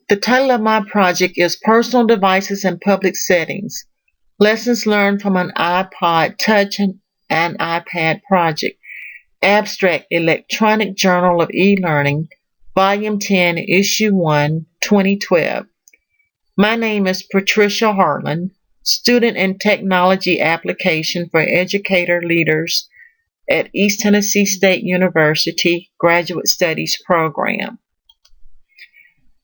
The title of my project is Personal Devices in Public Settings, Lessons Learned from an iPod Touch and iPad Project. Abstract, Electronic Journal of E-Learning, Volume 10, Issue 1, 2012. My name is Patricia Harlan, student in Technology Application for Educator Leaders at East Tennessee State University Graduate Studies Program.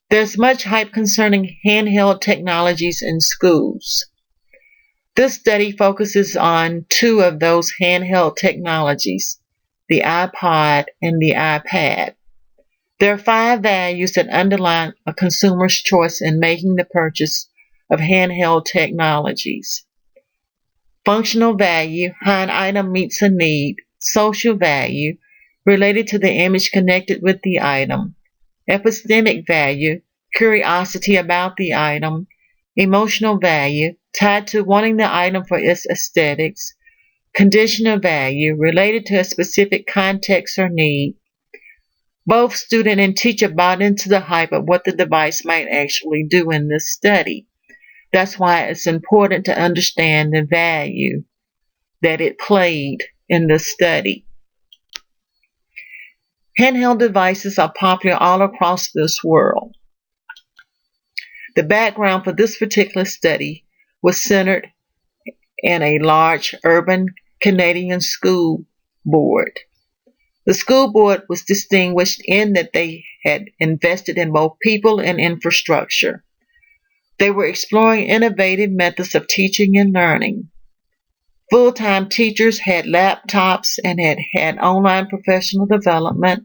There's much hype concerning handheld technologies in schools. This study focuses on two of those handheld technologies, the iPod and the iPad. There are 5 values that underline a consumer's choice in making the purchase of handheld technologies. Functional value, how an item meets a need. Social value, related to the image connected with the item. Epistemic value, curiosity about the item. Emotional value, tied to wanting the item for its aesthetics. Conditional value, related to a specific context or need. Both student and teacher bought into the hype of what the device might actually do in this study. That's why it's important to understand the value that it played in the study. Handheld devices are popular all across this world. The background for this particular study was centered in a large urban Canadian school board. The school board was distinguished in that they had invested in both people and infrastructure. They were exploring innovative methods of teaching and learning. Full-time teachers had laptops and had online professional development.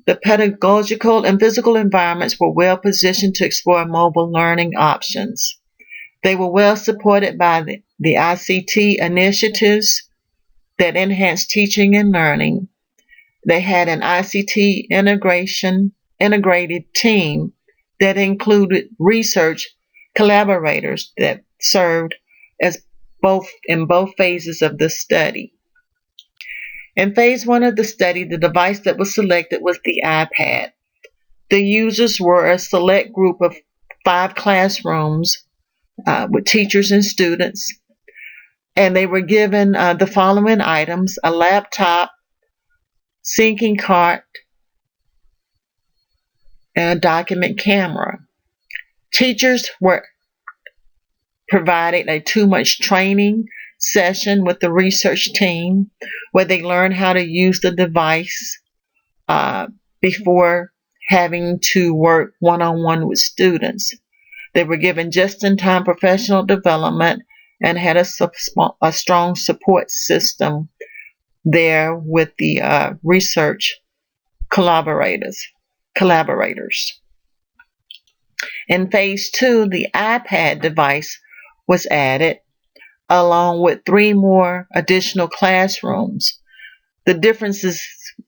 The pedagogical and physical environments were well positioned to explore mobile learning options. They were well supported by the ICT initiatives that enhanced teaching and learning. They had an ICT integrated team that included research collaborators that served as in both phases of the study. In phase 1 of the study, the device that was selected was the iPad. The users were a select group of 5 classrooms with teachers and students, and they were given the following items: a laptop, syncing cart, and a document camera. Teachers were provided a 2-month training session with the research team where they learned how to use the device before having to work one-on-one with students. They were given just-in-time professional development and had a strong support system there with the research collaborators. In phase 2, the iPad device was added along with 3 more additional classrooms. The difference is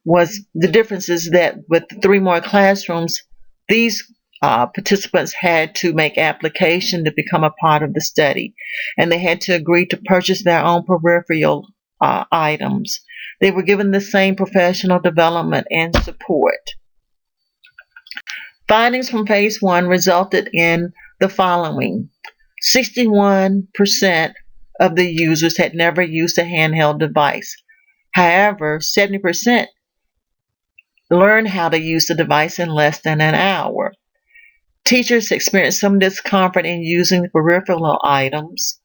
that with the 3 more classrooms, these participants had to make application to become a part of the study, and they had to agree to purchase their own peripheral items. They were given the same professional development and support. Findings from phase 1 resulted in the following. 61% of the users had never used a handheld device. However, 70% learned how to use the device in less than an hour. Teachers experienced some discomfort in using the peripheral items,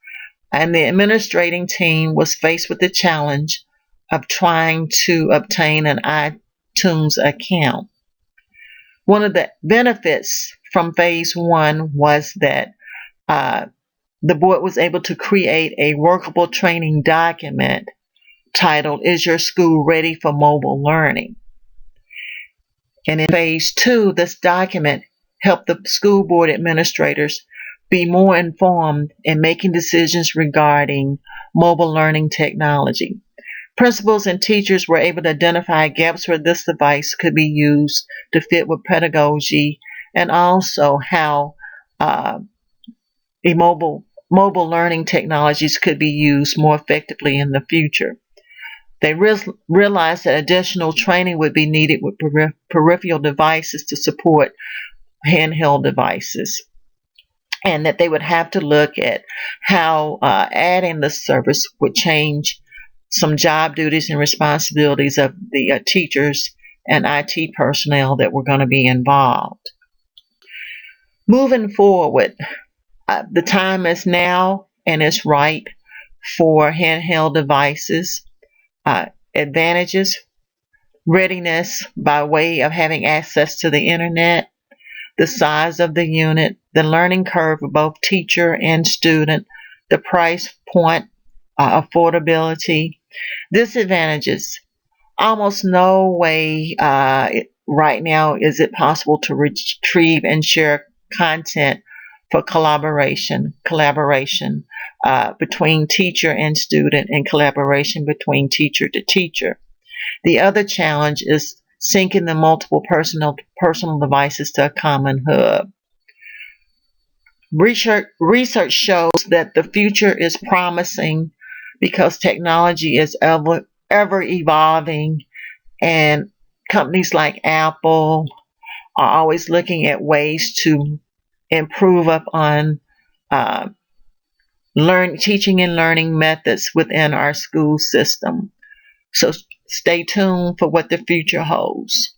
and the administrating team was faced with the challenge of trying to obtain an iTunes account. One of the benefits from phase 1 was that the board was able to create a workable training document titled, "Is Your School Ready for Mobile Learning?" And in phase 2, this document helped the school board administrators be more informed in making decisions regarding mobile learning technology. Principals and teachers were able to identify gaps where this device could be used to fit with pedagogy, and also how mobile learning technologies could be used more effectively in the future. They realized that additional training would be needed with peripheral devices to support handheld devices, and that they would have to look at how adding the service would change some job duties and responsibilities of the teachers and IT personnel that were going to be involved. Moving forward, the time is now and it's right for handheld devices. Advantages: readiness by way of having access to the internet, the size of the unit, the learning curve for both teacher and student, the price point, affordability. Disadvantages: almost no way right now is it possible to retrieve and share content for collaboration between teacher and student, and collaboration between teacher to teacher. The other challenge is syncing the multiple personal devices to a common hub. Research shows that the future is promising because technology is ever evolving, and companies like Apple are always looking at ways to improve upon teaching and learning methods within our school system. So stay tuned for what the future holds.